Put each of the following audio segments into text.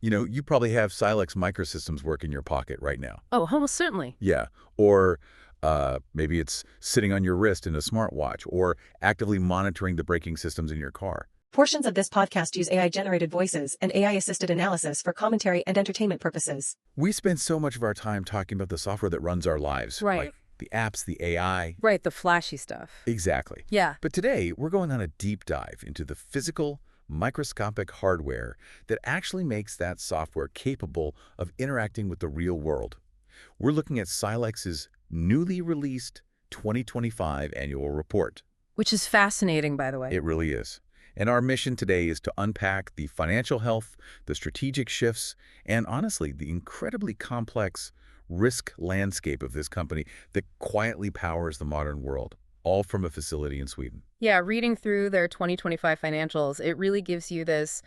You know, you probably have Silex Microsystems work in your pocket right now. Oh, almost certainly. Yeah. Or maybe it's sitting on your wrist in a smartwatch or actively monitoring the braking systems in your car. Portions of this podcast use AI-generated voices and AI-assisted analysis for commentary and entertainment purposes. We spend so much of our time talking about the software that runs our lives, Right. like the apps, the AI. Right, the flashy stuff. Exactly. Yeah. But today, we're going on a deep dive into the physical, microscopic hardware that actually makes that software capable of interacting with the real world. We're looking at Silex's newly released 2025 annual report. Which is fascinating, by the way. It really is. And our mission today is to unpack the financial health, the strategic shifts, and honestly, the incredibly complex risk landscape of this company that quietly powers the modern world, all from a facility in Sweden. Yeah, reading through their 2025 financials, it really gives you this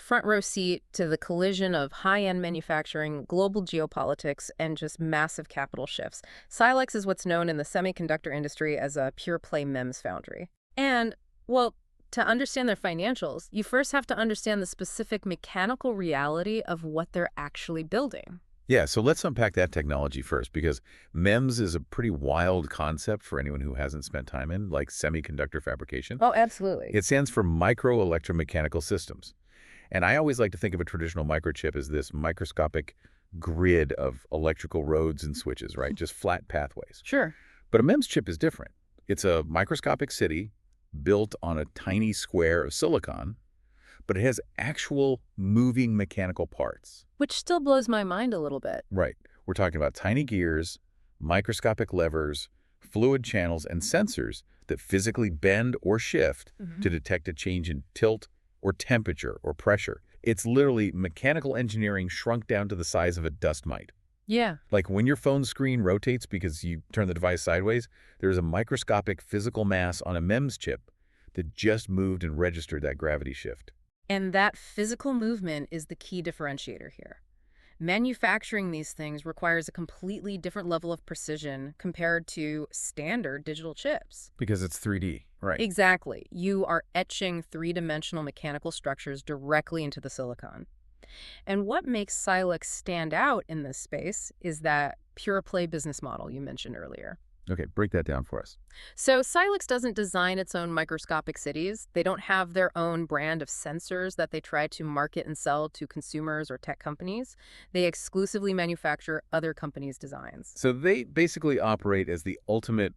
front row seat to the collision of high-end manufacturing, global geopolitics, and just massive capital shifts. Silex is what's known in the semiconductor industry as a pure-play MEMS foundry. And, well, to understand their financials, you first have to understand the specific mechanical reality of what they're actually building. Yeah, so let's unpack that technology first, because MEMS is a pretty wild concept for anyone who hasn't spent time in, like semiconductor fabrication. Oh, absolutely. It stands for micro electromechanical systems. And I always like to think of a traditional microchip as this microscopic grid of electrical roads and switches, right? Just flat pathways. Sure. But a MEMS chip is different. It's a microscopic city built on a tiny square of silicon, but it has actual moving mechanical parts. Which still blows my mind a little bit. Right. We're talking about tiny gears, microscopic levers, fluid channels, and sensors that physically bend or shift to detect a change in tilt or temperature or pressure. It's literally mechanical engineering shrunk down to the size of a dust mite. Yeah. Like when your phone screen rotates because you turn the device sideways, there's a microscopic physical mass on a MEMS chip that just moved and registered that gravity shift. And that physical movement is the key differentiator here. Manufacturing these things requires a completely different level of precision compared to standard digital chips. Because it's 3D, right? Exactly. You are etching three-dimensional mechanical structures directly into the silicon. And what makes Silex stand out in this space is that pure-play business model you mentioned earlier. Okay, break that down for us. So Silex doesn't design its own microscopic cities. They don't have their own brand of sensors that they try to market and sell to consumers or tech companies. They exclusively manufacture other companies' designs. So they basically operate as the ultimate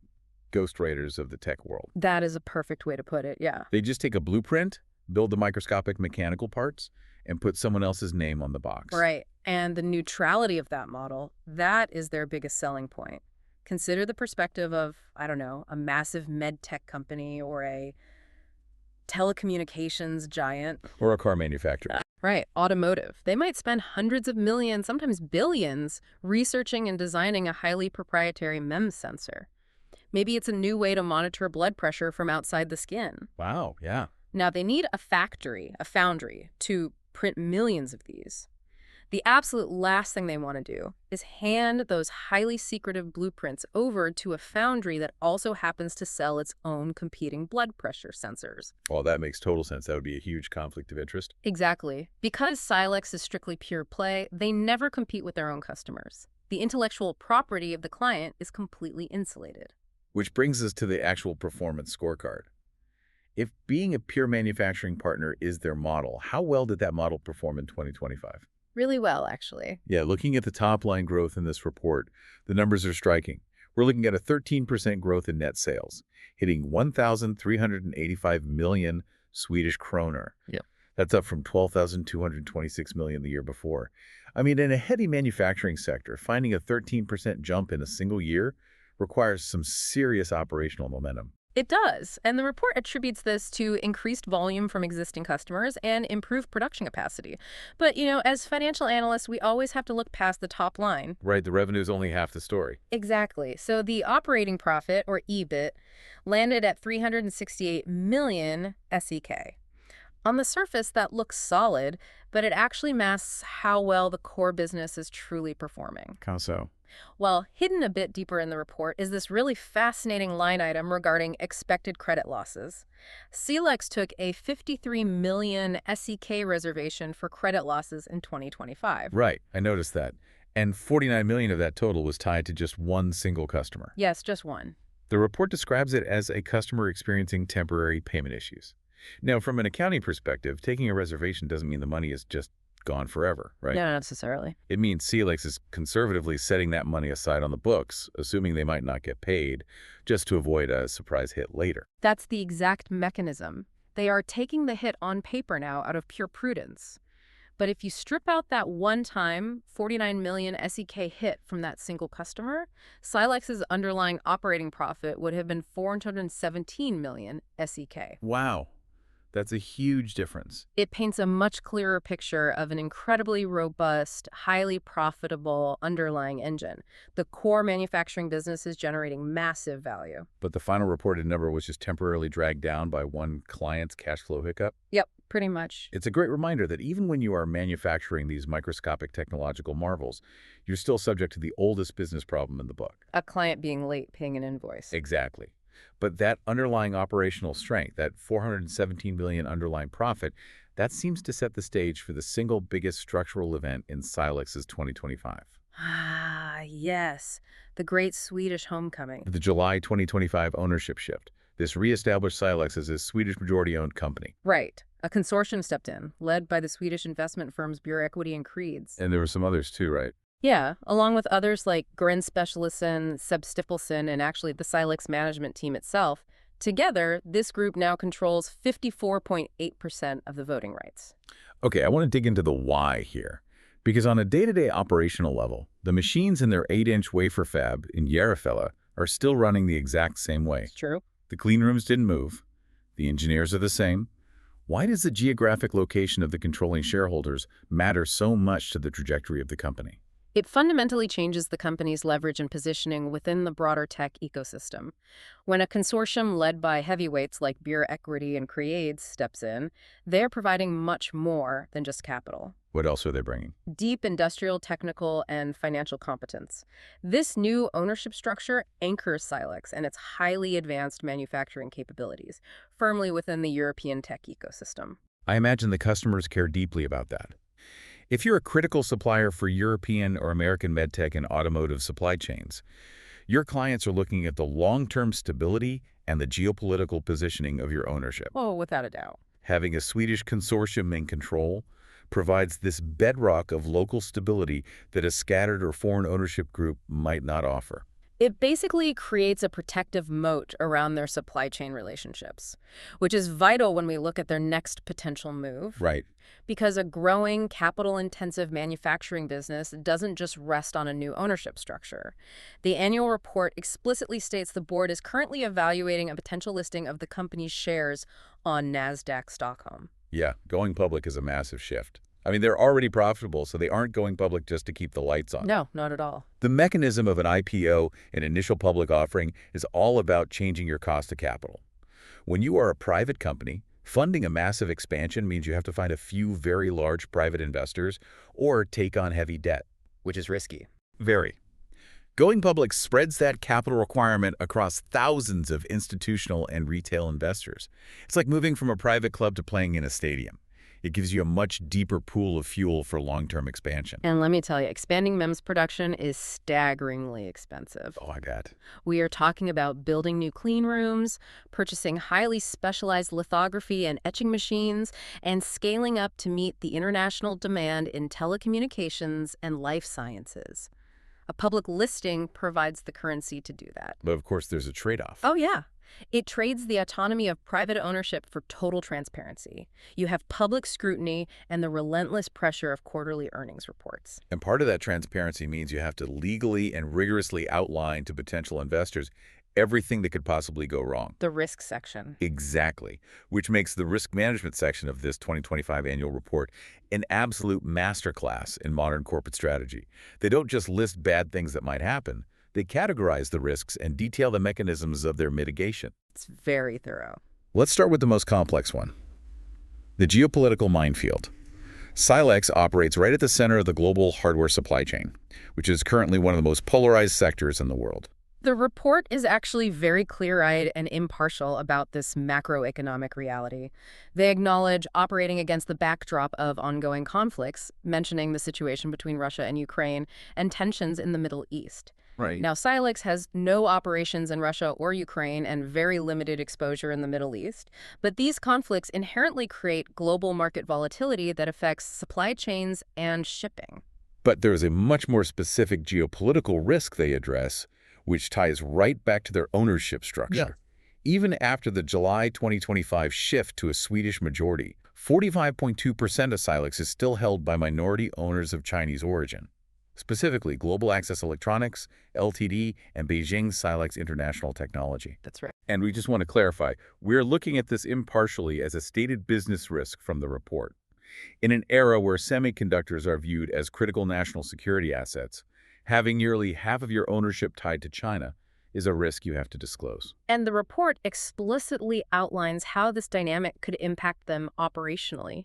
ghostwriters of the tech world. That is a perfect way to put it, yeah. They just take a blueprint, build the microscopic mechanical parts, and put someone else's name on the box. Right. And the neutrality of that model, that is their biggest selling point. Consider the perspective of, I don't know, a massive med tech company or a telecommunications giant. Or a car manufacturer. Right, automotive. They might spend hundreds of millions, sometimes billions, researching and designing a highly proprietary MEMS sensor. Maybe it's a new way to monitor blood pressure from outside the skin. Wow, yeah. Now, they need a foundry, to print millions of these. The absolute last thing they want to do is hand those highly secretive blueprints over to a foundry that also happens to sell its own competing blood pressure sensors. Well, that makes total sense. That would be a huge conflict of interest. Exactly. Because Silex is strictly pure play, they never compete with their own customers. The intellectual property of the client is completely insulated. Which brings us to the actual performance scorecard. If being a pure manufacturing partner is their model, how well did that model perform in 2025? Really well, actually. Yeah, looking at the top line growth in this report, the numbers are striking. We're looking at a 13% growth in net sales, hitting 1,385 million Swedish kroner. Yeah. That's up from 12,226 million the year before. I mean, in a heavy manufacturing sector, finding a 13% jump in a single year requires some serious operational momentum. It does, and the report attributes this to increased volume from existing customers and improved production capacity. But, as financial analysts, we always have to look past the top line. Right, the revenue is only half the story. Exactly. So the operating profit, or EBIT, landed at 368 million SEK, On the surface, that looks solid, but it actually masks how well the core business is truly performing. How so? Well, hidden a bit deeper in the report is this really fascinating line item regarding expected credit losses. Silex took a 53 million SEK reservation for credit losses in 2025. Right, I noticed that. And 49 million of that total was tied to just one single customer. Yes, just one. The report describes it as a customer experiencing temporary payment issues. Now, from an accounting perspective, taking a reservation doesn't mean the money is just gone forever, right? No, not necessarily. It means Silex is conservatively setting that money aside on the books, assuming they might not get paid, just to avoid a surprise hit later. That's the exact mechanism. They are taking the hit on paper now out of pure prudence. But if you strip out that one-time 49 million SEK hit from that single customer, Silex's underlying operating profit would have been 417 million SEK. Wow, that's a huge difference. It paints a much clearer picture of an incredibly robust, highly profitable underlying engine. The core manufacturing business is generating massive value. But the final reported number was just temporarily dragged down by one client's cash flow hiccup. Yep, pretty much. It's a great reminder that even when you are manufacturing these microscopic technological marvels, you're still subject to the oldest business problem in the book. A client being late paying an invoice. Exactly. But that underlying operational strength, that 417 billion underlying profit, that seems to set the stage for the single biggest structural event in Silex's 2025. Ah, yes. The great Swedish homecoming. The July 2025 ownership shift. This reestablished Silex as a Swedish majority-owned company. Right. A consortium stepped in, led by the Swedish investment firms Bureau Equity and Creeds. And there were some others too, right? Yeah, along with others like Gren Specialisten, Seb Stiffelson, and actually the Silex management team itself. Together, this group now controls 54.8% of the voting rights. Okay, I want to dig into the why here. Because on a day-to-day operational level, the machines in their 8-inch wafer fab in Järfälla are still running the exact same way. It's true. The clean rooms didn't move. The engineers are the same. Why does the geographic location of the controlling shareholders matter so much to the trajectory of the company? It fundamentally changes the company's leverage and positioning within the broader tech ecosystem. When a consortium led by heavyweights like Bureau Equity and Creeds steps in, they're providing much more than just capital. What else are they bringing? Deep industrial, technical, and financial competence. This new ownership structure anchors Silex and its highly advanced manufacturing capabilities firmly within the European tech ecosystem. I imagine the customers care deeply about that. If you're a critical supplier for European or American medtech and automotive supply chains, your clients are looking at the long-term stability and the geopolitical positioning of your ownership. Oh, without a doubt. Having a Swedish consortium in control provides this bedrock of local stability that a scattered or foreign ownership group might not offer. It basically creates a protective moat around their supply chain relationships, which is vital when we look at their next potential move. Right. Because a growing, capital-intensive manufacturing business doesn't just rest on a new ownership structure. The annual report explicitly states the board is currently evaluating a potential listing of the company's shares on NASDAQ Stockholm. Yeah, going public is a massive shift. I mean, they're already profitable, so they aren't going public just to keep the lights on. No, not at all. The mechanism of an IPO, an initial public offering, is all about changing your cost of capital. When you are a private company, funding a massive expansion means you have to find a few very large private investors or take on heavy debt. Which is risky. Very. Going public spreads that capital requirement across thousands of institutional and retail investors. It's like moving from a private club to playing in a stadium. It gives you a much deeper pool of fuel for long-term expansion. And let me tell you, expanding MEMS production is staggeringly expensive. Oh, I bet. We are talking about building new clean rooms, purchasing highly specialized lithography and etching machines, and scaling up to meet the international demand in telecommunications and life sciences. A public listing provides the currency to do that. But of course, there's a trade-off. Oh, yeah. It trades the autonomy of private ownership for total transparency. You have public scrutiny and the relentless pressure of quarterly earnings reports. And part of that transparency means you have to legally and rigorously outline to potential investors everything that could possibly go wrong. The risk section. Exactly, which makes the risk management section of this 2025 annual report an absolute masterclass in modern corporate strategy. They don't just list bad things that might happen. They categorize the risks and detail the mechanisms of their mitigation. It's very thorough. Let's start with the most complex one. The geopolitical minefield. Silex operates right at the center of the global hardware supply chain, which is currently one of the most polarized sectors in the world. The report is actually very clear-eyed and impartial about this macroeconomic reality. They acknowledge operating against the backdrop of ongoing conflicts, mentioning the situation between Russia and Ukraine and tensions in the Middle East. Right. Now, Silex has no operations in Russia or Ukraine and very limited exposure in the Middle East, but these conflicts inherently create global market volatility that affects supply chains and shipping. But there is a much more specific geopolitical risk they address, which ties right back to their ownership structure. Even after the July 2025 shift to a Swedish majority, 45.2% of Silex is still held by minority owners of Chinese origin, specifically Global Access Electronics, Ltd., and Beijing Silex International Technology. That's right. And we just want to clarify, we're looking at this impartially as a stated business risk from the report. In an era where semiconductors are viewed as critical national security assets, having nearly half of your ownership tied to China is a risk you have to disclose. And the report explicitly outlines how this dynamic could impact them operationally.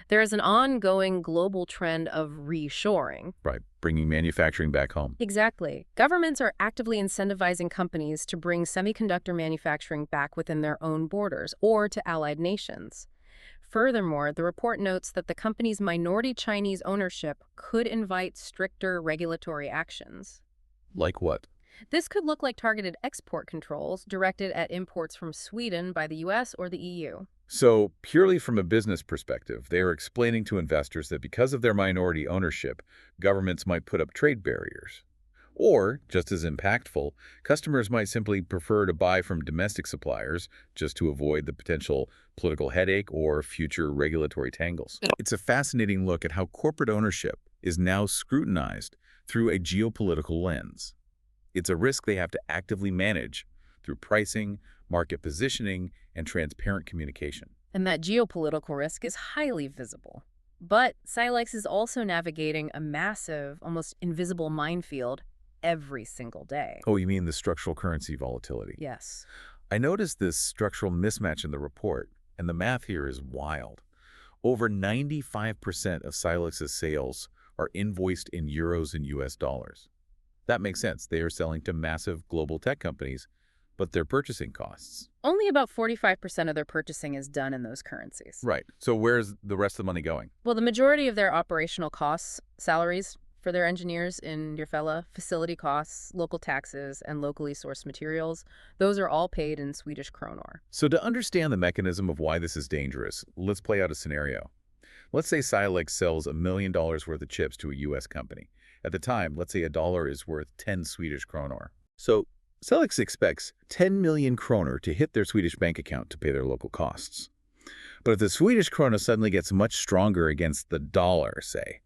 There is an ongoing global trend of reshoring. Right, bringing manufacturing back home. Exactly. Governments are actively incentivizing companies to bring semiconductor manufacturing back within their own borders or to allied nations. Furthermore, the report notes that the company's minority Chinese ownership could invite stricter regulatory actions. Like what? This could look like targeted export controls directed at imports from Sweden by the US or the EU. So, purely from a business perspective, they are explaining to investors that because of their minority ownership, governments might put up trade barriers. Or, just as impactful, customers might simply prefer to buy from domestic suppliers just to avoid the potential political headache or future regulatory tangles. It's a fascinating look at how corporate ownership is now scrutinized through a geopolitical lens. It's a risk they have to actively manage through pricing, market positioning, and transparent communication. And that geopolitical risk is highly visible. But Silex is also navigating a massive, almost invisible minefield every single day. Oh, you mean the structural currency volatility? Yes. I noticed this structural mismatch in the report, and the math here is wild. Over 95% of Silex's sales are invoiced in euros and US dollars. That makes sense. They are selling to massive global tech companies, but their purchasing costs. Only about 45% of their purchasing is done in those currencies. Right. So where's the rest of the money going? Well, the majority of their operational costs, salaries for their engineers in Järfälla, facility costs, local taxes, and locally sourced materials, those are all paid in Swedish kronor. So to understand the mechanism of why this is dangerous, let's play out a scenario. Let's say Silex sells $1 million worth of chips to a U.S. company. At the time, let's say a dollar is worth 10 Swedish kronor. So Silex expects 10 million kronor to hit their Swedish bank account to pay their local costs. But if the Swedish krona suddenly gets much stronger against the dollar, say,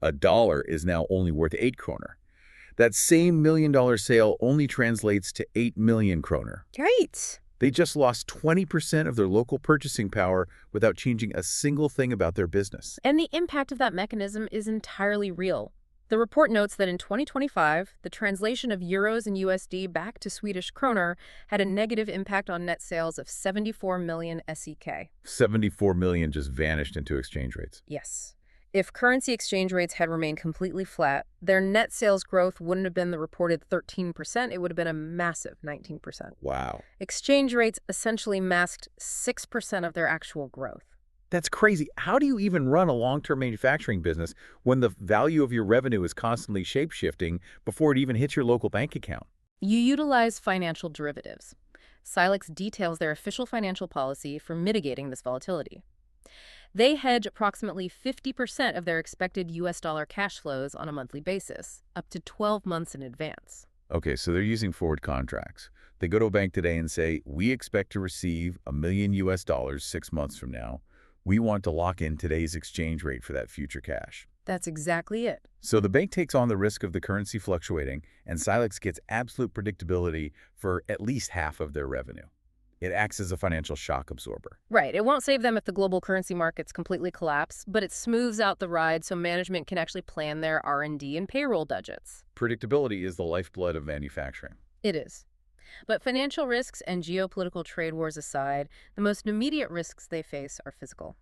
a dollar is now only worth 8 kronor. That same $1 million sale only translates to 8 million kronor. Right. They just lost 20% of their local purchasing power without changing a single thing about their business. And the impact of that mechanism is entirely real. The report notes that in 2025, the translation of euros and USD back to Swedish kronor had a negative impact on net sales of 74 million SEK. 74 million just vanished into exchange rates. Yes. If currency exchange rates had remained completely flat, their net sales growth wouldn't have been the reported 13%, it would have been a massive 19%. Wow. Exchange rates essentially masked 6% of their actual growth. That's crazy. How do you even run a long-term manufacturing business when the value of your revenue is constantly shape-shifting before it even hits your local bank account? You utilize financial derivatives. Silex details their official financial policy for mitigating this volatility. They hedge approximately 50% of their expected US dollar cash flows on a monthly basis, up to 12 months in advance. Okay, so they're using forward contracts. They go to a bank today and say, we expect to receive $1 million US 6 months from now. We want to lock in today's exchange rate for that future cash. That's exactly it. So the bank takes on the risk of the currency fluctuating, and Silex gets absolute predictability for at least half of their revenue. It acts as a financial shock absorber. Right. It won't save them if the global currency markets completely collapse, but it smooths out the ride so management can actually plan their R&D and payroll budgets. Predictability is the lifeblood of manufacturing. It is. But financial risks and geopolitical trade wars aside, the most immediate risks they face are physical.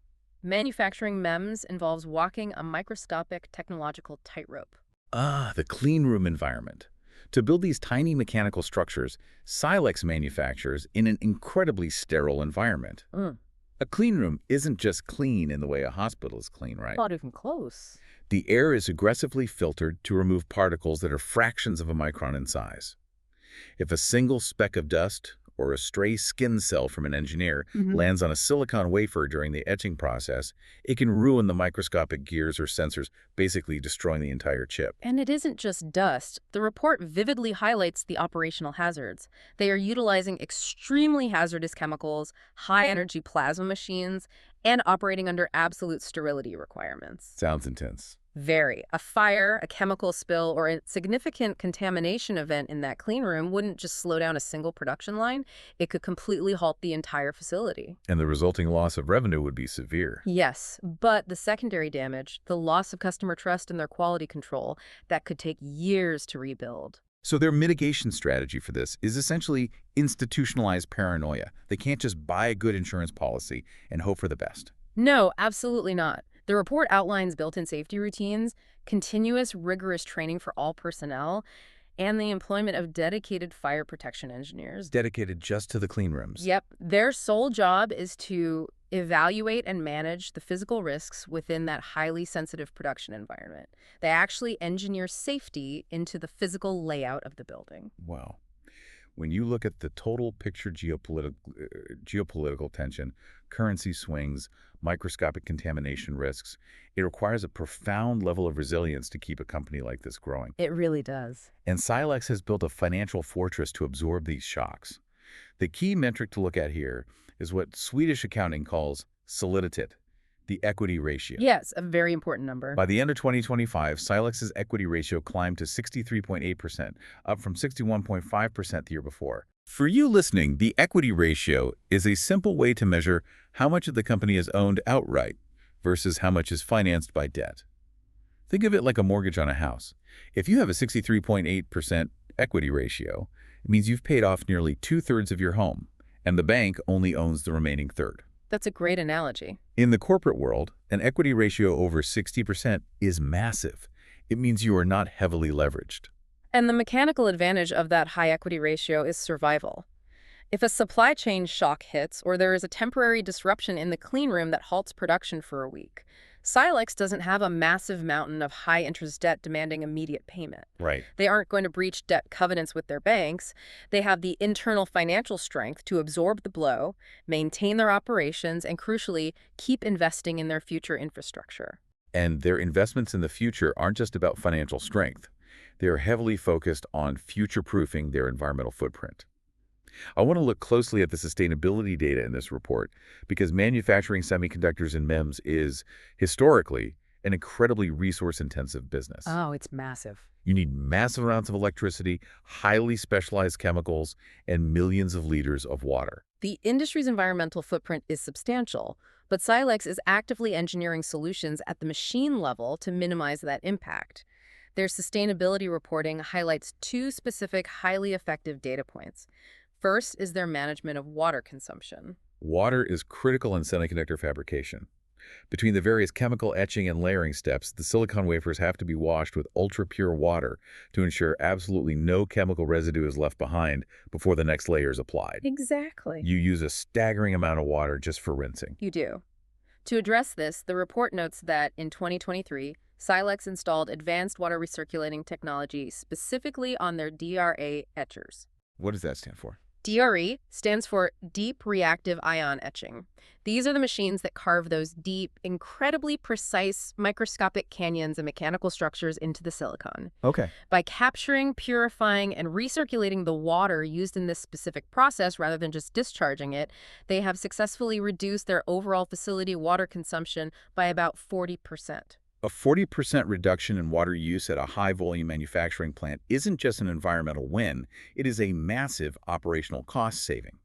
Manufacturing MEMS involves walking a microscopic technological tightrope. Ah, the clean room environment. To build these tiny mechanical structures, Silex manufactures in an incredibly sterile environment. Mm, A clean room isn't just clean in the way a hospital is clean, right? not even close. The air is aggressively filtered to remove particles that are fractions of a micron in size. If a single speck of dust or a stray skin cell from an engineer lands on a silicon wafer during the etching process, it can ruin the microscopic gears or sensors, basically destroying the entire chip. And it isn't just dust. The report vividly highlights the operational hazards. They are utilizing extremely hazardous chemicals, high-energy plasma machines, and operating under absolute sterility requirements. Sounds intense. Very. A fire, a chemical spill, or a significant contamination event in that clean room wouldn't just slow down a single production line. It could completely halt the entire facility. And the resulting loss of revenue would be severe. Yes, but the secondary damage, the loss of customer trust in their quality control, that could take years to rebuild. So their mitigation strategy for this is essentially institutionalized paranoia. They can't just buy a good insurance policy and hope for the best. No, absolutely not. The report outlines built-in safety routines, continuous, rigorous training for all personnel, and the employment of dedicated fire protection engineers. Dedicated just to the clean rooms. Yep. Their sole job is to evaluate and manage the physical risks within that highly sensitive production environment. They actually engineer safety into the physical layout of the building. Wow. When you look at the total picture geopolitical tension, currency swings, microscopic contamination risks, it requires a profound level of resilience to keep a company like this growing. It really does. And Silex has built a financial fortress to absorb these shocks. The key metric to look at here is what Swedish accounting calls soliditet, the equity ratio. Yes, a very important number. By the end of 2025, Silex's equity ratio climbed to 63.8%, up from 61.5% the year before. For you listening, the equity ratio is a simple way to measure how much of the company is owned outright versus how much is financed by debt. Think of it like a mortgage on a house. If you have a 63.8% equity ratio, it means you've paid off nearly 2/3 of your home, and the bank only owns the remaining third. That's a great analogy. In the corporate world, an equity ratio over 60% is massive. It means you are not heavily leveraged. And the mechanical advantage of that high equity ratio is survival. If a supply chain shock hits or there is a temporary disruption in the clean room that halts production for a week, Silex doesn't have a massive mountain of high-interest debt demanding immediate payment. Right. They aren't going to breach debt covenants with their banks. They have the internal financial strength to absorb the blow, maintain their operations, and crucially, keep investing in their future infrastructure. And their investments in the future aren't just about financial strength. They are heavily focused on future-proofing their environmental footprint. I want to look closely at the sustainability data in this report because manufacturing semiconductors and MEMS is, historically, an incredibly resource-intensive business. Oh, it's massive. You need massive amounts of electricity, highly specialized chemicals, and millions of liters of water. The industry's environmental footprint is substantial, but Silex is actively engineering solutions at the machine level to minimize that impact. Their sustainability reporting highlights two specific, highly effective data points. First is their management of water consumption. Water is critical in semiconductor fabrication. Between the various chemical etching and layering steps, the silicon wafers have to be washed with ultra-pure water to ensure absolutely no chemical residue is left behind before the next layer is applied. Exactly. You use a staggering amount of water just for rinsing. You do. To address this, the report notes that in 2023, Silex installed advanced water recirculating technology specifically on their DRA etchers. What does that stand for? DRE stands for Deep Reactive Ion Etching. These are the machines that carve those deep, incredibly precise microscopic canyons and mechanical structures into the silicon. Okay. By capturing, purifying, and recirculating the water used in this specific process rather than just discharging it, they have successfully reduced their overall facility water consumption by about 40%. A 40% reduction in water use at a high-volume manufacturing plant isn't just an environmental win, it is a massive operational cost saving.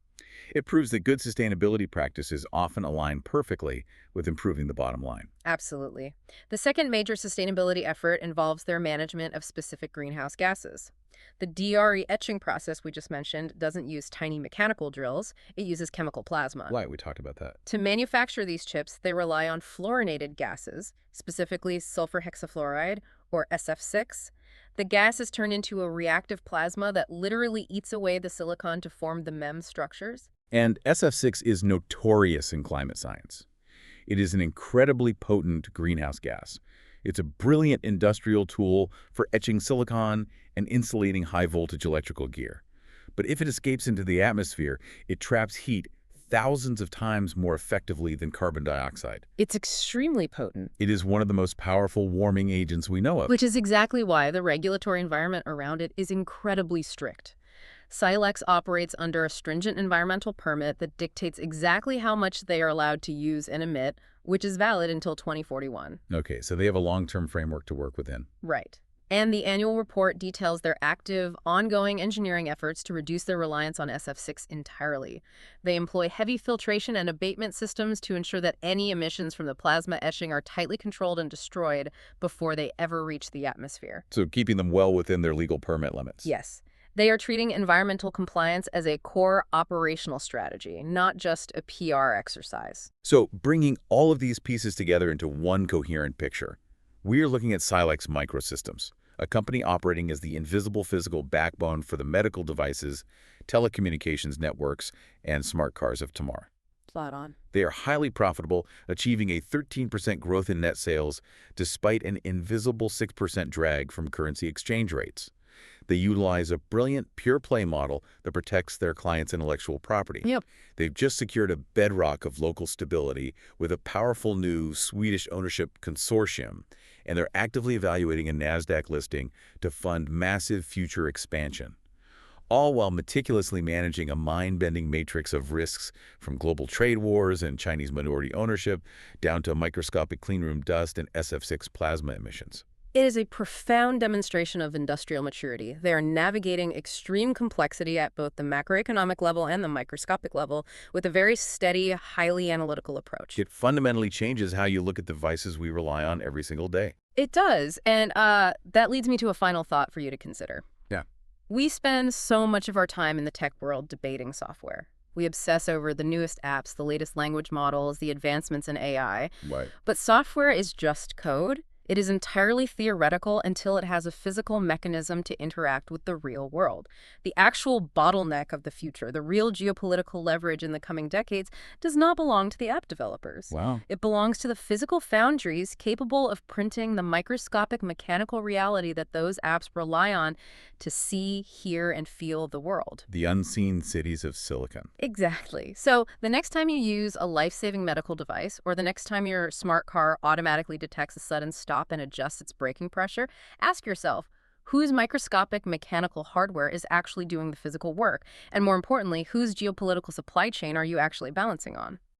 It proves that good sustainability practices often align perfectly with improving the bottom line. Absolutely. The second major sustainability effort involves their management of specific greenhouse gases. The DRE etching process we just mentioned doesn't use tiny mechanical drills, it uses chemical plasma. Right, we talked about that. To manufacture these chips, they rely on fluorinated gases, specifically sulfur hexafluoride, or SF6. The gas is turned into a reactive plasma that literally eats away the silicon to form the MEM structures. And SF6 is notorious in climate science. It is an incredibly potent greenhouse gas. It's a brilliant industrial tool for etching silicon and insulating high-voltage electrical gear. But if it escapes into the atmosphere, it traps heat thousands of times more effectively than carbon dioxide. It's extremely potent. It is one of the most powerful warming agents we know of. Which is exactly why the regulatory environment around it is incredibly strict. Silex operates under a stringent environmental permit that dictates exactly how much they are allowed to use and emit, which is valid until 2041. Okay, so they have a long-term framework to work within. Right. And the annual report details their active, ongoing engineering efforts to reduce their reliance on SF6 entirely. They employ heavy filtration and abatement systems to ensure that any emissions from the plasma etching are tightly controlled and destroyed before they ever reach the atmosphere. So keeping them well within their legal permit limits. Yes. They are treating environmental compliance as a core operational strategy, not just a PR exercise. So bringing all of these pieces together into one coherent picture, we are looking at Silex Microsystems, a company operating as the invisible physical backbone for the medical devices, telecommunications networks, and smart cars of tomorrow. Spot on. They are highly profitable, achieving a 13% growth in net sales despite an invisible 6% drag from currency exchange rates. They utilize a brilliant pure-play model that protects their clients' intellectual property. Yep. They've just secured a bedrock of local stability with a powerful new Swedish ownership consortium, and they're actively evaluating a NASDAQ listing to fund massive future expansion, all while meticulously managing a mind-bending matrix of risks from global trade wars and Chinese minority ownership down to microscopic cleanroom dust and SF6 plasma emissions. It is a profound demonstration of industrial maturity. They are navigating extreme complexity at both the macroeconomic level and the microscopic level with a very steady, highly analytical approach. It fundamentally changes how you look at the devices we rely on every single day. It does, and that leads me to a final thought for you to consider. Yeah. We spend so much of our time in the tech world debating software. We obsess over the newest apps, the latest language models, the advancements in AI. Right. But software is just code. It is entirely theoretical until it has a physical mechanism to interact with the real world. The actual bottleneck of the future, the real geopolitical leverage in the coming decades, does not belong to the app developers. Wow. It belongs to the physical foundries capable of printing the microscopic mechanical reality that those apps rely on to see, hear, and feel the world. The unseen cities of silicon. Exactly. So the next time you use a life-saving medical device, or the next time your smart car automatically detects a sudden stop and adjusts its braking pressure, ask yourself, whose microscopic mechanical hardware is actually doing the physical work? And more importantly, whose geopolitical supply chain are you actually balancing on?